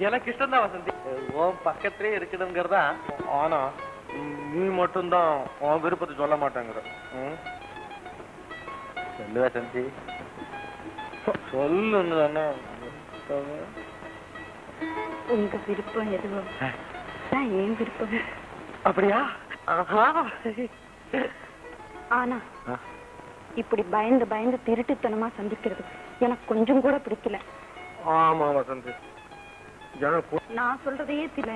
எனக்கு இஷ்டம் தான் வசந்தி. உன் பக்கத்திலே இருக்கணுங்கிறதா. ஆனா நீ மட்டும்தான் உன் விருப்பத்தை சொல்ல மாட்டேங்கிற. சொல்லு வசந்தி, சொல்லுன்னு. உங்க விருப்பம் எதுவும் என் விருப்பம். அப்படியா? ஆனா இப்படி பயந்து பயந்து திருட்டுத்தனமா சந்திக்கிறது எனக்கு கொஞ்சம் கூட பிடிக்கல. ஆமா வசந்தி, நான் சொல்றதையே சில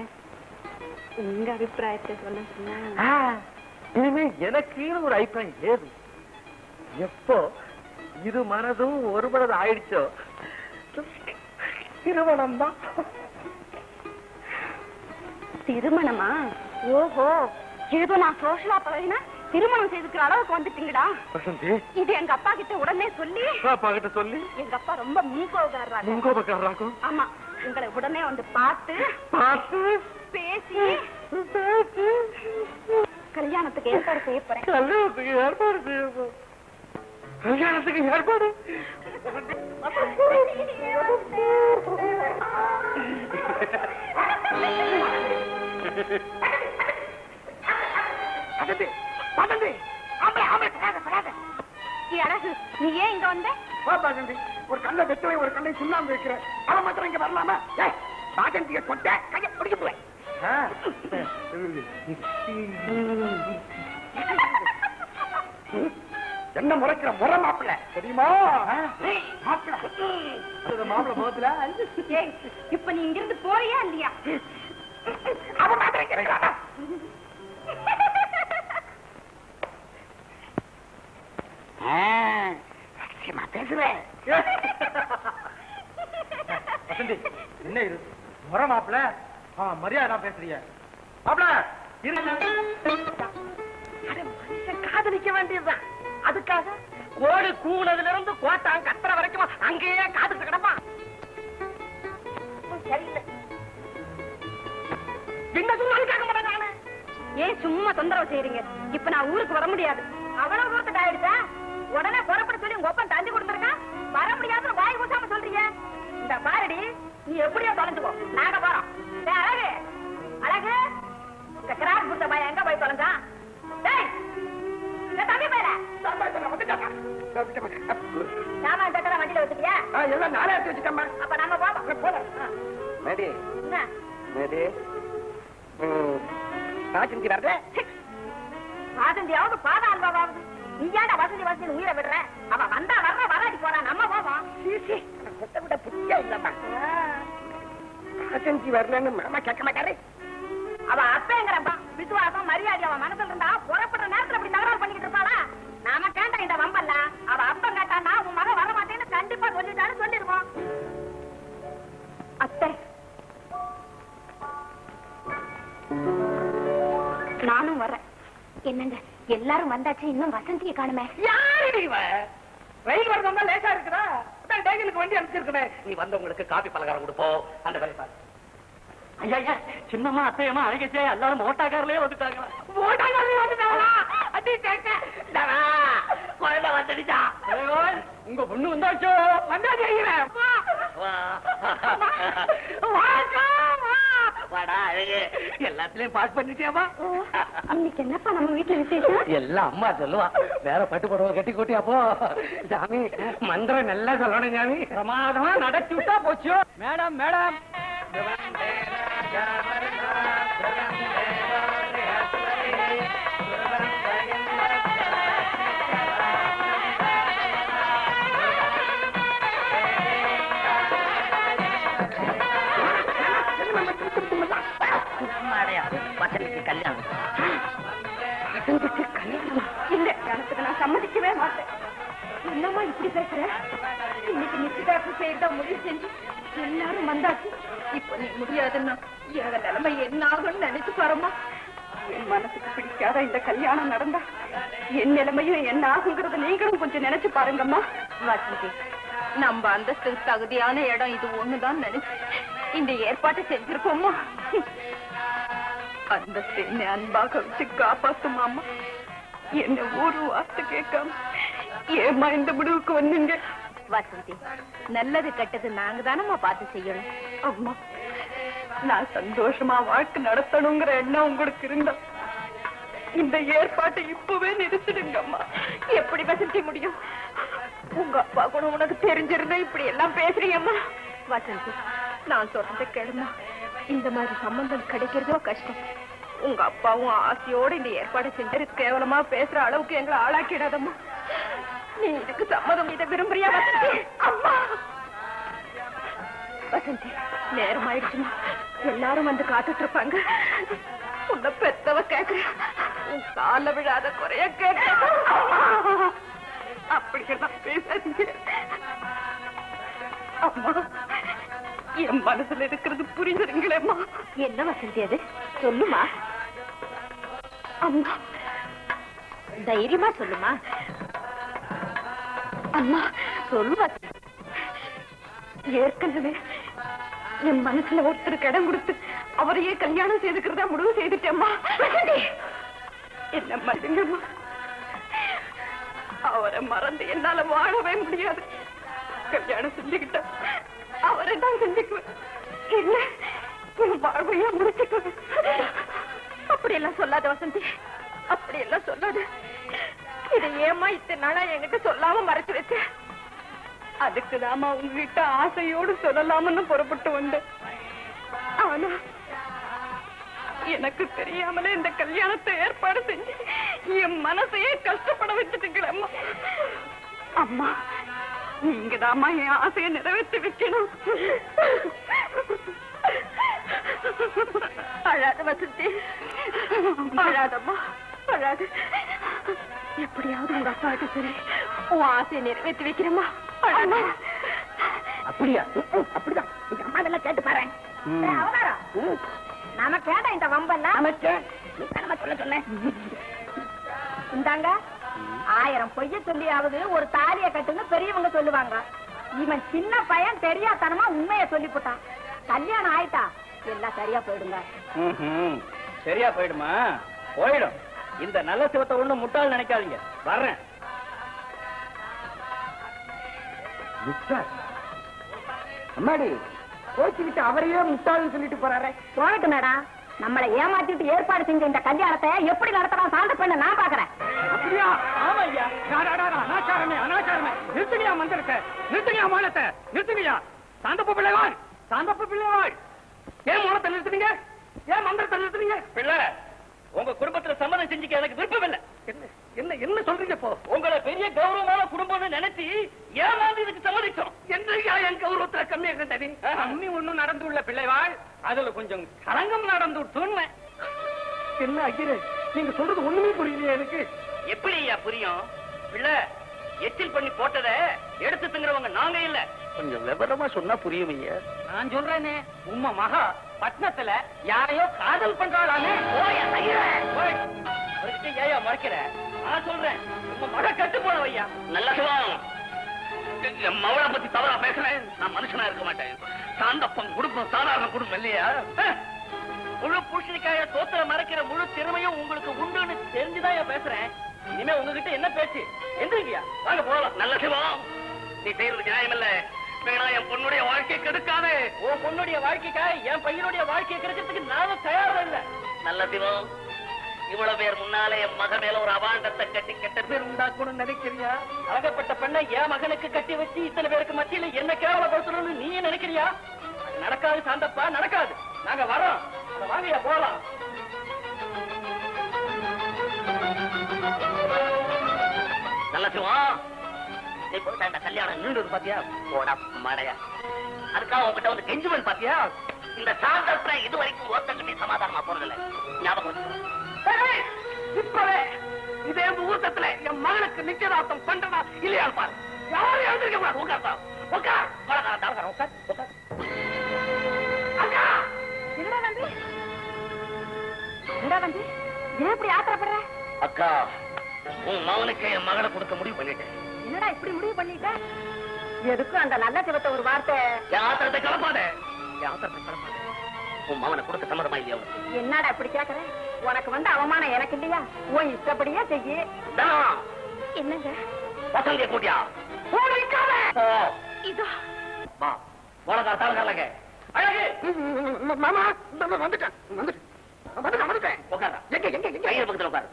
உங்க அபிப்பிராயத்தை சொல்ல சொன்ன. இனிமே எனக்கு ஒரு அபிப்பிராயம் ஏது? எப்போ இரு மனதும் ஒரு மனது ஆயிடுச்சோ திருமணம் தான். திருமணமா? ஓஹோ, ஏதோ நான் சோஷலா பழகினா திருமணம் செய்துக்கிற அளவுக்கு வந்துட்டீங்கடா. இது எங்க அப்பா கிட்ட உடனே சொல்லி, அப்பா கிட்ட சொல்லி, எங்க அப்பா ரொம்ப முன்கோபக்காரராகும். ஆமா, உங்களை உடனே வந்து பார்த்து பேசி கல்யாணத்துக்கு ஏற்பாடு செய்ய போறேன். கல்யாணத்துக்கு ஏற்பாடு? நீ ஏன் இங்க வந்த? ஒரு கண்ணை வெட்டுவை, ஒரு கண்ணை சுண்ணாம்பு வைக்கிறேன். அவன் மாத்திரம் இங்க வரலாமா? பாஜந்திய கொட்ட கையை பிடிக்க போய் என்ன முறைக்கிற முறை மாப்பிள்ள தெரியுமா? மாப்பிள்ள முகத்துல இப்ப நீ இங்கிருந்து போறியா இல்லையா? அவன் மாத்திரம் கிடைக்கிறானா? பேசுவேன். வசந்தி, என்ன இது முறை மாப்பிள்ள? மரியாதை நான் பேசுறீங்க மாப்பிள்ள. காதலிக்க வேண்டியதுதான். அதுக்காக கோடு கூனதுல இருந்து கோட்டான் கத்துற வரைக்கும் அங்கேயே காத்துட்டு கிடப்பான். சரியில்லை, என்ன சொன்னாலும் கேட்க மாட்டாங்க. ஏன் சும்மா தொந்தரவு செய்யறீங்க? இப்ப நான் ஊருக்கு வர முடியாது. அவ்வளவு தூரத்துக்கு ஆயிடுச்சா? உடனே புறப்பட சொல்லி உங்க ஒப்பன் தந்தி கொடுத்துருக்கான். வர முடியாதுன்னு வாய் ஊசாம சொல்றீங்க. இந்த பாரடி, நீ எப்படியோ தொலைஞ்சுக்கோ, நாங்க போறோம். அழகு அழகு, இந்த கிராஸ் கொடுத்த பையன் எங்க போய் தொலைஞ்சான்? தம்பி பையல சாமான் தட்டா வண்டியில வச்சுக்கியா? எல்லாம் நாளே எடுத்து வச்சுட்டேன். அப்ப நாம போறோம். ராஜந்தி வர்ற வாசந்தியாவது பாதா அல்வாவது. நீ ஏன்டா வசந்தி வசந்தி உயிரை விடுற? அவ வந்தா வர்ற வராடி போறா, நம்ம போவோம். கொட்ட விட புத்தியா இல்லம்மா. ராஜந்தி வரலன்னு மாமா கேட்க மாட்டாரு. அவ அப்பேங்கிறப்பா விசுவாசம் மரியாதை அவன் மனசுல இருந்தா புறப்படுற நேரத்துல அப்படி தகராறு பண்ணிக்கிட்டு இருப்பாளா? நாம கேட்ட இந்த வம்பல்ல. அவ அப்பன் கேட்டானா உன் மகன் வர மாட்டேன்னு கண்டிப்பா சொல்லிட்டான்னு சொல்லிருவோம். அத்தை, நானும் வர்றேன். என்னங்க எல்லாரும் வந்தாச்சு, இன்னும் வசந்தியை காணுமே. யாரு ரயில் வரதா லேசா இருக்குதா? டேகனுக்கு வண்டி அனுப்பிச்சிருக்கேன். நீ வந்தவங்களுக்கு காபி பலகாரம் கொடுப்போம். அந்த வேலை பாரு. ஐயா, சின்னம்மா அத்தையம்மா அழகச்சே எல்லாரும் மோட்டாக்காரலே வந்துட்டாங்க. மோட்டாக்காரலே வந்துட்டாங்களா? அடி கேட்க குழந்தை வந்துடுச்சா? உங்க பொண்ணு வந்தாச்சோ? வந்தாச்சு. வாடா அழகு, எல்லாத்துலயும் பாஸ் பண்ணிட்டியாமா? இன்னைக்கு என்னப்பா நம்ம வீட்டுல விசேஷம்? எல்லாம் அம்மா சொல்லுவா. வேற பட்டு புடவை கட்டி கூட்டி. அப்போ சாமி மந்திரம் நல்லா சொல்லணும் சாமி. பிரமாதமா நடத்தி விட்டா போச்சு. மேடம் மேடம், கல்யாணம் இல்ல, எனக்கு நான் சம்மதிக்கவே மாட்டேன். என்னம்மா இப்படி பேசுற? இன்னைக்கு நிச்சயதார்த்தம் செய்யறதா முடிவு செஞ்சு எல்லாரும் வந்தாச்சு. இப்ப நீ முடியாதுன்னா எங்க நிலைமை என்ன ஆகும்னு நினைச்சு பாருமா. என் மனசுக்கு பிடிக்காத இந்த கல்யாணம் நடந்தா என் நிலைமையும் என்ன ஆகுங்கிறத நீங்களும் கொஞ்சம் நினைச்சு பாருங்கம்மா. வசந்தி, நம்ம அந்தஸ்துக்கு தகுதியான இடம் இது ஒண்ணுதான் நினைச்சு இந்த ஏற்பாட்டை செஞ்சிருக்கோமா. அந்தஸ்து என்ன அன்பாக வச்சு காப்பாத்துமாமா. என்ன ஒரு வார்த்தை கேட்காம ஏமா இந்த முடிவுக்கு வந்தீங்க? வசந்தி, நல்லது கெட்டது நாங்க தானம்மா பார்த்து செய்யணும். அம்மா, நான் சந்தோஷமா வாழ்க்கை நடத்தணுங்கிற எண்ணம் உங்களுக்கு இருந்தா இந்த ஏற்பாட்டை இப்பவே நிறுத்திடுங்க அம்மா. எப்படி வசந்தி முடியும்? உங்க அப்பா கூட உனக்கு தெரிஞ்சிருந்தா இப்படி எல்லாம் பேசுறீங்கம்மா. வசந்தி, நான் சொல்றத கேளுமா. இந்த மாதிரி சம்பந்தம் கிடைக்கிறதோ கஷ்டம். உங்க அப்பாவும் ஆசையோட இந்த ஏற்பாடு செஞ்சு கேவலமா பேசுற அளவுக்கு எங்களை ஆளாக்கிடாதம்மா. நீ இதுக்கு சம்மதம் இதை விரும்புறியா வசந்தி? அம்மா வசந்தி, நேரம் ஆயிடுச்சுமா. எல்லாரும் வந்து காத்துட்டு இருப்பாங்க. உன்னை பெத்தவ கேக்குற, உன் கால விழாத குறைய கேட்க. அப்படியெல்லாம் பேசாதீங்க அம்மா. என் மனசுல இருக்கிறது புரிஞ்சுருங்களேம்மா. என்ன வசந்தி அது? சொல்லுமா அம்மா. தைரியமா சொல்லுமா அம்மா. சொல்லுவா. ஏற்கனவே என் மனசுல ஒருத்தருக்கு இடம் கொடுத்து அவரையே கல்யாணம் செய்துக்கிறதா முடிவு செய்துட்டேம்மா. என்ன மறந்துங்கம்மா. அவரை மறந்து என்னால வாழவே முடியாது. கல்யாணம் செஞ்சுக்கிட்ட அவரை தான் செஞ்சுக்குவேன். என்ன என் வாழ்வையா முடிச்சுக்குவேன். அப்படியெல்லாம் சொல்லாத வசந்தி, அப்படியெல்லாம் சொல்லாது. இதை ஏமா இத்தனை நாளா என்கிட்ட சொல்லாம மறைச்சு வச்ச? அதுக்குதாமா உங்ககிட்ட ஆசையோடு சொல்லலாம்னு புறப்பட்டு வந்தேன். ஆனா எனக்கு தெரியாமலே இந்த கல்யாணத்தை ஏற்பாடு செஞ்சு என் மனசையே கஷ்டப்பட வச்சுட்டீங்களே அம்மா. அம்மா, நீங்க தாமா என் ஆசையை நிறைவேற்றி வைக்கணும். அழாத வசந்தி, அழாதம்மா, அழாது. எப்படியாவது உங்க அப்பாவுக்கு சரி உன் ஆசையை நிறைவேற்றி வைக்கிறேம்மா. அப்படியா? அப்படிதான். அம்மா நல்லா கேட்டு பாரு. நமக்கு கேட்ட இந்த வம்பெல்லாம் சொல்ல சொன்னேன். இந்தாங்க 1000 பொய்ய சொல்லியாவது ஒரு தாலியை கட்டுன்னு பெரியவங்க சொல்லுவாங்க. இவன் சின்ன பையன் தெரியாதனமா உண்மைய சொல்லி போட்டான். கல்யாணம் ஆயிட்டா எல்லாம் சரியா போயிடுங்க. சரியா போயிடுமா? போயிடும். இந்த நல்ல சிவத்தை ஒண்ணு முட்டாள் நினைக்காதீங்க. வர்றேன். அம்மாடி, கோச்சுக்கிட்டு அவரையே முட்டாள்னு சொல்லிட்டு போறாரு. போயிட்டு மேடா, நம்மளை ஏமாத்திட்டு ஏற்பாடு செஞ்ச இந்த கல்யாணத்தை எப்படி நடத்தலாம் சாந்த பண்ண நான் பாக்குறேன். அப்படியா? ஆமா ஐயா. அனாச்சாரமே, அனாச்சாரமே. நிறுத்துங்கயா மந்திரத்தை, நிறுத்துங்கயா மானத்தை, நிறுத்துங்கயா. சாந்தப்ப பிள்ளைவாள், சாந்தப்ப பிள்ளைவாள். ஏன் மானத்தை நிறுத்துறீங்க? ஏன் மந்திரத்தை நிறுத்துறீங்க? பிள்ளை, உங்க குடும்பத்துல சம்மதம் செஞ்சுக்க எனக்கு விருப்பம் இல்லை. என்ன என்ன சொல்றீங்க? இப்போ உங்களை பெரிய கௌரவமான குடும்பம்னு நினைச்சு ஏமாந்து இதுக்கு சம்மதிச்சோம். என்னையா என் கௌரவத்துல கம்மியா கண்டது? கம்மி ஒண்ணும் நடந்துள்ள பிள்ளைவாள், அதுல கொஞ்சம் கலங்கம் நடந்து விட்டு. என்ன ஐயரே, நீங்க சொல்றது ஒண்ணுமே புரியலையா எனக்கு? எப்படி ஐயா புரியும்? பிள்ளை, எச்சில் பண்ணி போட்டத எடுத்து திங்கிறவங்க நாங்க இல்ல. கொஞ்சம் விவரமா சொன்னா புரியும் ஐயா. நான் சொல்றேனே, உம்மா மகா பட்டணத்துல யாரையோ காதல் பண்றாளாமே. ஏயா மறைக்கிற? நான் சொல்றேன், உங்க மக கட்டு போனவையா. நல்ல மவளை பத்தி தவறா பேசுறேன். நான் மனுஷனா இருக்க மாட்டேன். சாந்தப்பன் குடும்பம் சாதாரண குடும்பம் இல்லையா? முழு பூசணிக்காய தோத்திர மறைக்கிற முழு திறமையும் உங்களுக்கு உண்டுன்னு தெரிஞ்சுதான் பேசுறேன். இனிமே உங்ககிட்ட என்ன பேச்சு? எந்திரிங்கயா, வாங்க போகலாம். நல்ல சிவம், நீ செய்யறது நியாயம் இல்ல. வேணா என் பொண்ணுடைய வாழ்க்கையை கெடுக்காது. உன் பொண்ணுடைய வாழ்க்கைக்காக என் பையனுடைய வாழ்க்கையை கெடுக்கிறதுக்கு நானும் தயாரா இல்ல. நல்ல சிவம், இவ்வளவு பேர் முன்னாலே என் மகன் மேல ஒரு அபாண்டத்தை கட்டி கெட்ட பேர் உண்டாக்கணும்னு நினைக்கிறியா? அழகப்பட்ட பெண்ணை என் மகனுக்கு கட்டி வச்சு இத்தனை பேருக்கு மத்தியில என்ன கேவலப்படுத்தணும்னு நீ நினைக்கிறியா? நடக்காது சாந்தப்பா, நடக்காது. நாங்க வரோம். வாங்கயா போலாம். நல்ல சிவம், கல்யாணம் நின்று பாத்தியா? போடா மாடையா. அதுக்காக உங்ககிட்ட வந்து கெஞ்சுவன் பாத்தியா? இந்த சாந்தத்தை இது வரைக்கும் ஒருத்தங்க நீ சமாதானமா போறதில்லை. ஞாபகம் இப்பவே இதே முகூர்த்தத்துல என் மகனுக்கு நிச்சயதார்த்தம் பண்றதா இல்லையா பாரு. யாரும் எழுந்திருக்க கூடாது. உட்கார்த்தா உட்கார். உட்கார் உட்கார். என்னடா நம்பி, என்னடா நம்பி, ஏன் இப்படி ஆத்திரப்படுற? அக்கா, உன் மகனுக்கு என் மகனை கொடுக்க முடிவு பண்ணிட்டேன். என்னடா இப்படி முடிவு பண்ணிட்ட? எதுக்கும் அந்த நல்ல சிவத்தை ஒரு வார்த்தை. யாத்திரத்தை கலப்பாத, யாத்திரத்தை கலப்பாத. உன் மகனை கொடுக்க சம்மதமா இல்லையா? என்னடா இப்படி கேக்குற? உனக்கு வந்து அவமானம் எனக்கு இல்லையா? உன் இஷ்டப்படியே செய்ய. என்னங்க வசந்திய கூட்டியா? இதோ வா, உலகா தலகலங்க. அழகு மாமா வந்துட்டேன் உட்காரா எங்க எங்க எங்க கையில பக்கத்துல உட்காரு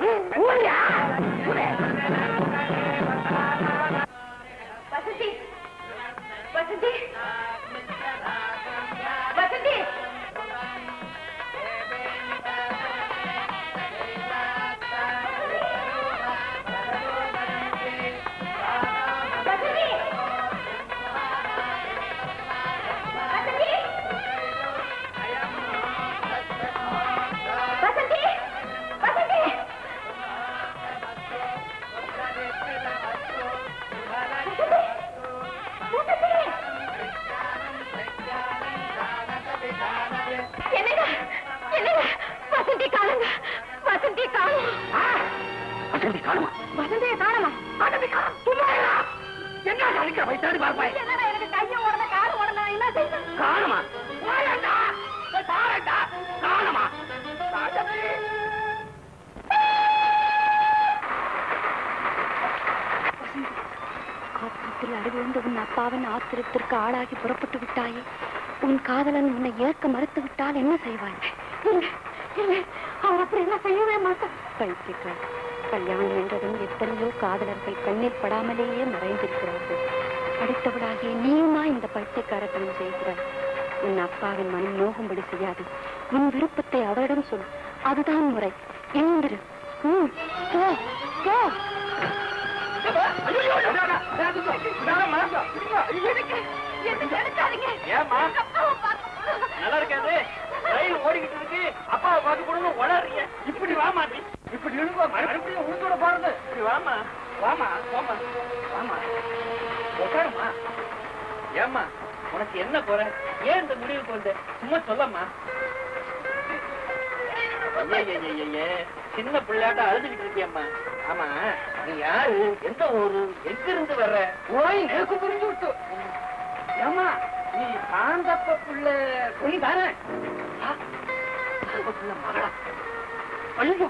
வசந்தி வசந்தி வசந்தி வசந்தியை காணுமா என்ன நினைக்கிற வயசாடி பார்ப்பாய் எனக்கு கையும் உடனே காலும் உடனே என்ன செய்வேன் காணுமா காணுமா ஆத்திரத்தில் அடிவிழுந்து உன் அப்பாவின் ஆத்திரத்திற்கு ஆளாகி புறப்பட்டு விட்டாயே உன் காதலன் உன்னை ஏற்க மறுத்து விட்டால் என்ன செய்வாய்? அவர் அப்படி எல்லாம் செய்யவே மாட்டார். பைத்தியக்கார, கல்யாணம் என்றதும் எத்தனையோ காதலர்கள் கண்ணில் படாமலேயே மறைந்திருக்கிறார்கள். அடுத்தவளாகிய நீயுமா இந்த பைத்தியக்காரத்தனம் செய்கிறாய்? உன் அப்பாவின் மனம் நோகும்படி செய்யாது. உன் விருப்பத்தை அவரிடம் சொல். அதுதான் முறை. எழுந்திரு. போ போ. நல்லா இருக்காது. ரயில் ஓடிக்கிட்டு இருக்கு, அப்பாவை பார்த்து கொடுங்க வளர்றீங்க. இப்படி வாமா, இப்படி இழுங்க, மறுபடியும் உளுந்தோட பாருங்க. இப்படி வாமா வாமா வாமா வாமா உட்காருமா. ஏம்மா உனக்கு என்ன குறை? ஏன் இந்த முடிவுக்கு வந்த? சும்மா சொல்லம்மா. சின்ன பிள்ளையாட்ட அழுதுகிட்டு இருக்கியம்மா. ஆமா, நீ யாரு? எந்த ஊரு? எங்க இருந்து வர்ற? ஓய், எனக்கு புரிஞ்சு விட்டு. ஏமா நீ சாந்தப்ப பிள்ளை தானே? மகளா? ஐயோ,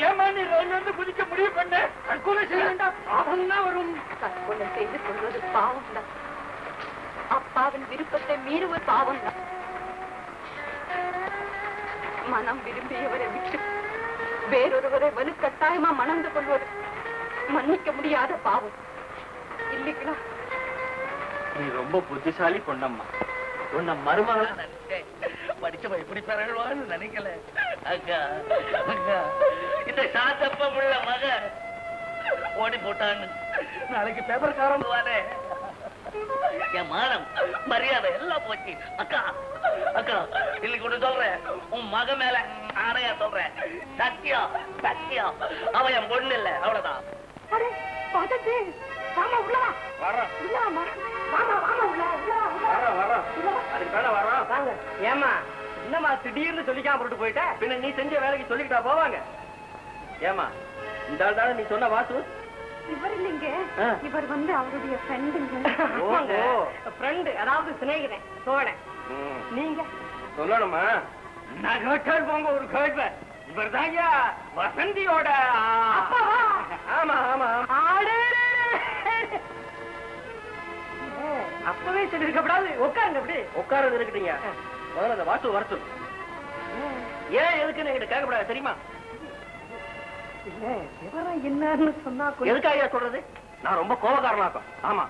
ஏமா நீ ரயில் வந்து குதிக்க முடிவு பண்ண? தற்கொலை செய்ய வேண்டாம், பாவம் தான் வரும். தற்கொலை செய்து கொள்வது பாவம் தான். அப்பாவின் விருப்பத்தை மீறுவது பாவம் தான். மனம் விரும்பியவரை விட்டு வேறொருவரை வலுக்கட்டாயமா மணந்து கொள்வது மன்னிக்க முடியாத பாவம் இல்லைங்களா? நீ ரொம்ப புத்திசாலி பொண்ணம்மா. உன்னை மருமகளா நினைச்சேன். படிச்சவ இப்படி பெறவான்னு நினைக்கல. அக்கா அக்கா, இந்த சாத்தப்ப உள்ள மக ஓடி போட்டான்னு நாளைக்கு பேப்பர்காரன் வானே. என் மானம் மரியாதை எல்லாம் போச்சு. அக்கா அக்கா, இன்னைக்கு ஒண்ணு சொல்றேன், உன் மக மேல ஆணையா சொல்றேன். சத்தியம் சத்தியம், அவ என் பொண்ணு இல்ல, அவ்வளவுதான். ஏமா என்னமா திடீர்னு சொல்லிக்காம போட்டு போயிட்ட? பின்ன நீ செஞ்ச வேலைக்கு சொல்லிக்கிட்டா போவாங்க? ஏமா இந்த ஆள் தானே நீ சொன்ன வாசு? இவர் இல்லைங்க, இவர் வந்து அவருடைய ஃப்ரெண்டுங்க. ஃப்ரெண்டு, அதாவது சிநேகிதன், தோழன். நீங்க சொல்லணுமா? நான் கேட்டால் போங்க ஒரு கேள்வி. இவர் தாங்க வசந்தியோட. ஆமா ஆமா. அப்பவே சொல்லி இருக்கப்படாது. உட்காருங்க. அப்படி உட்கார்ந்து இருக்கட்டீங்க. முதல்ல அந்த வாசு வர சொல்லு. ஏன் எதுக்குன்னு என்கிட்ட கேட்கப்படாது தெரியுமா? என்னன்னு சொன்னா எதுக்காக சொல்றது? நான் ரொம்ப கோபக்காரனாக்கும். ஆமா,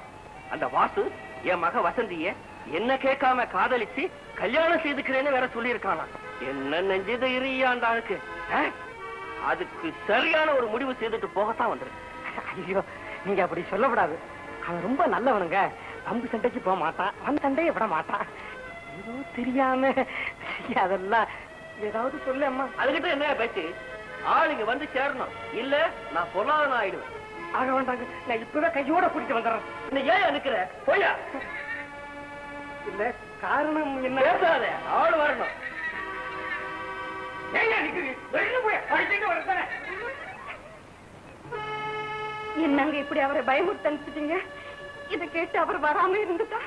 அந்த வாசு என் மக வசந்திய என்ன கேட்காம காதலிச்சு கல்யாணம் செய்துக்கிறேன்னு வேற சொல்லி இருக்கானா. என்ன நெஞ்சது இருக்கு. அதுக்கு சரியான ஒரு முடிவு செய்துட்டு போகத்தான் வந்துரு. ஐயோ, நீங்க அப்படி சொல்லக்கூடாது. அவன் ரொம்ப நல்லவனுங்க. பம்பு சண்டைக்கு போக மாட்டான், அந்த சண்டையை விட மாட்டான். ஏதோ தெரியாம அதெல்லாம் ஏதாவது சொல்லு அம்மா. அதுகிட்ட என்ன பேச்சு? ஆளுங்க வந்து சேரணும், இல்ல நான் பொருளாதாரம் ஆயிடுவேன். ஆக வேண்டாங்க, நான் இப்பவே கையோட கூட்டிட்டு வந்துடுறேன். இன்னும் ஏன் அனுக்கிற? போயா. இல்ல காரணம் என்ன? பேசாத, ஆள் வரணும். என்னங்க இப்படி அவரை பயமுறுத்த அனுப்பிச்சிட்டீங்க? இதை கேட்டு அவர் வராம இருந்துட்டா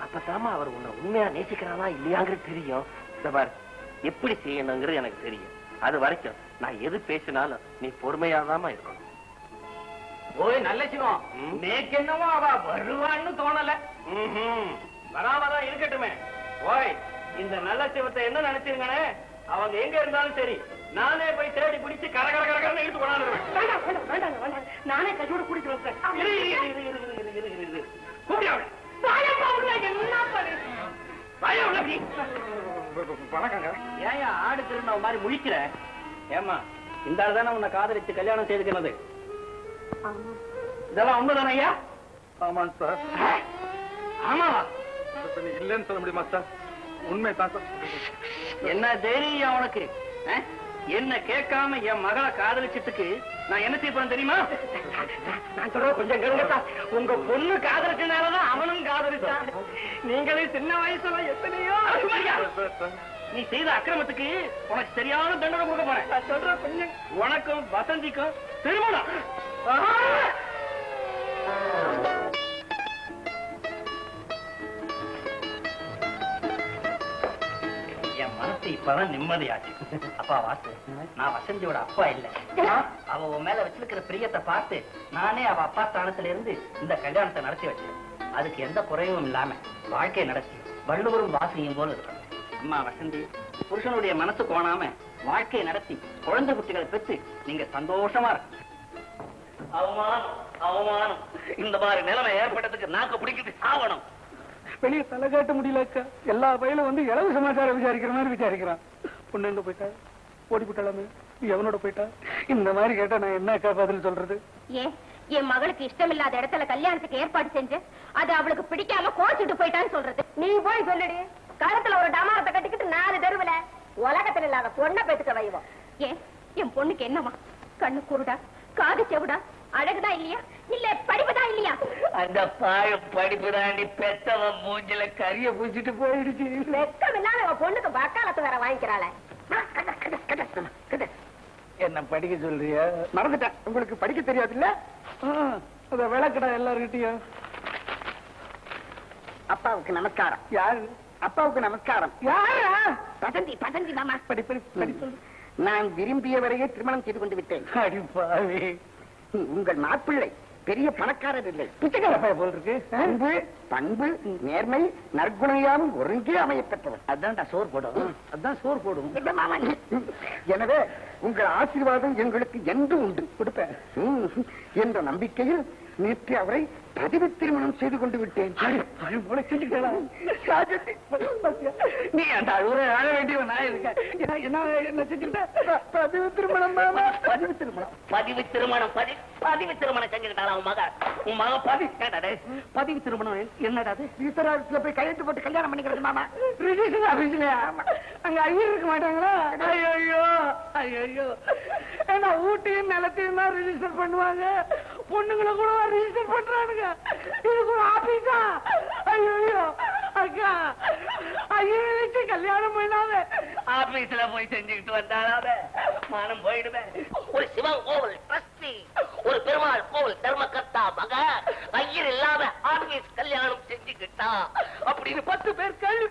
அப்பதாமா அவர் உன்னை உண்மையா நேசிக்கிறானா இல்லையாங்கிறது தெரியும். இந்த பாரு, எப்படி செய்யணுங்கிறது எனக்கு தெரியும். அது வரைக்கும் நான் எது பேசினாலும் நீ பொறுமையாதாமா இருக்கணும். ஓய் நல்ல சிவம், நேக்கு என்னவோ அவ வருவான்னு தோணல. வராமதான் இருக்கட்டுமே. ஓய், இந்த நல்ல சிவத்தை என்ன நினைச்சிருங்கனே, அவங்க எங்க இருந்தாலும் சரி, நானே போய் தேடி பிடிச்சு கரகரகரன்னு எடுத்து கொண்டாந்துருவேன். நானே கையோட குடிக்கிறேன் சார். ஏன் ஆடு திரும்ப மாதிரி முழிக்கிற? ஏமா, இந்த ஆள் தானே உன்னை காதலிச்சு கல்யாணம் செய்துக்கிறது? இதெல்லாம் உண்மைதானே ஐயா? ஆமாங்க சார். ஆமாவா? இல்லைன்னு சொல்ல முடியுமா சார்? உண்மை தான் சார். என்ன தைரியம் உனக்கு? என்ன கேட்காம என் மகளை காதலிச்சதுக்கு நான் என்ன செய்ய போறேன் தெரியுமா? நான் சொல்ற கொஞ்சம் கேளுங்க சார். உங்க பொண்ணு காதலிச்சனாலதான் அவனும் காதலிச்சான். நீங்களே சின்ன வயசுல எத்தனையோ. நீ செய்த அக்கிரமத்துக்கு உனக்கு சரியான தண்டனை கொடுக்க போறேன். நான் சொல்ற கொஞ்சம். உனக்கும் வசந்திக்கும் திருமணம். என் மனசு இப்பதான் நிம்மதியாச்சு. அப்பா வாசு, நான் வசந்தியோட அப்பா இல்ல. அவ உன் மேல வச்சிருக்கிற பிரியத்தை பார்த்து நானே அவ அப்பா ஸ்தானத்துல இருந்து இந்த கல்யாணத்தை நடத்தி வச்சேன். அதுக்கு எந்த குறைவும் இல்லாம வாழ்க்கை நடத்தி வள்ளுவரும் வாசியும் போல இருக்கணும். அம்மா வசந்தி, புருஷனுடைய மனசு கோணாம வாழ்க்கையை நடத்தி குழந்தை குட்டிகளை பெற்று நீங்க சந்தோஷமா இருக்கு. அவமானம் அவமானம். இந்த மாதிரி நிலைமை ஏற்பட்டதுக்கு நாக்க பிடிக்கிட்டு சாவணும். வெளியே தலை காட்ட முடியல அக்கா. எல்லா பயிலும் வந்து இளவு சமாச்சாரம் விசாரிக்கிற மாதிரி விசாரிக்கிறான். பொண்ணு எங்க போயிட்டா? ஓடி போயிட்டாலாமே. எவனோட போயிட்டா? இந்த மாதிரி கேட்டா நான் என்ன அக்கா பதில் சொல்றது? ஏன் என் மகளுக்கு இஷ்டம் இல்லாத இடத்துல கல்யாணத்துக்கு ஏற்பாடு செஞ்சு அது அவளுக்கு பிடிக்காம கோச்சிட்டு போயிட்டான்னு சொல்றது? நீ போய் சொல்லுடி. கழுத்துல ஒரு டமாரத்தை கட்டிக்கிட்டு 4 தெருவுல உலகத்துல இல்லாத பொண்ணை பெத்துக்க வைவோம். ஏன் என் பொண்ணுக்கு என்னமா? கண்ணு குருடா, காது செவுடா, அழகுதான் இல்லையா, இல்ல படிப்புதான் இல்லையா? அந்த பாய படிப்பு தாண்டி பெத்தவன் மூஞ்சில கரிய பூச்சிட்டு போயிடுச்சு. வெக்கம் இல்லாத அவன் பொண்ணுக்கு வக்காலத்து வேற வாங்கிக்கிறாள. என்ன படிக்க சொல்றியா? மறந்துட்டேன். உங்களுக்கு படிக்க தெரியாது இல்ல? அத விளக்கடா எல்லார்கிட்டயும். அப்பாவுக்கு நமஸ்காரம். யாரு? அப்பாவுக்கு நமஸ்காரம். யாரா? பசந்தி பசந்தி மாமா. படி படி படி சொல்லு. நான் விரும்பியவரையே திருமணம் செய்து கொண்டு விட்டேன். அடி பாவி. உங்கள் மாப்பிள்ளை பெரிய பணக்காரர் இல்லை, பிச்சைக்கார பைய போல் இருக்கு. அன்பு, பண்பு, நேர்மை, நற்குணையாவும் ஒருங்கே அமையப்பெற்றவர். அதான்டா சோறு போடும். அதான் சோறு போடும். இல்ல மாமா. எனவே உங்கள் ஆசீர்வாதம் எங்களுக்கு என்று உண்டு. கொடுப்பேன் என்ற நம்பிக்கையில் நேற்று அவரை பதிவு திருமணம் செய்து கொண்டு விட்டேன். நீ அந்த அழுவ அழ வேண்டியவன் நான் இருக்கேன். என்ன செஞ்சுட்டேன்? பதிவு திருமணம். பதிவு திருமணம். பதிவு திருமணம். பதிவு திருமணம் செஞ்சுக்கிட்டாளா உன் மக? உன் மக பதிவு திருமணம் என்னடா? ஈஸ்வராத்துல போய் கையெழுத்து போட்டு கல்யாணம் பண்ணிக்கிறது மாமா. ரிஜிஸ்டர் ஆபீஸ்லயா? அங்க ஐயர் இருக்க மாட்டாங்களா? ஐயோ ஐயோ. ஏன்னா ஊட்டியும் நிலத்தையும் தான் ரிஜிஸ்டர் பண்ணுவாங்க. பொண்ணுங்களை கூட ரிஜிஸ்டர் பண்றானுங்க. இதுக்கு ஒரு ஆபீஸா? ஐயோ அக்கா, ஐயோ வச்சு கல்யாணம் பண்ணாத. ஆபீஸ்ல போய் செஞ்சுக்கிட்டு வந்தாலாத மானம் போயிடுவேன். ஒரு சிவன் கோவில் ட்ரஸ்டி, ஒரு பெருமாள் கோவில் தர்மகர்த்தா மக ஐயர் இல்லாம ஆபீஸ் கல்யாணம் செஞ்சுக்கிட்டா அப்படின்னு 10 பேர் கேள்வி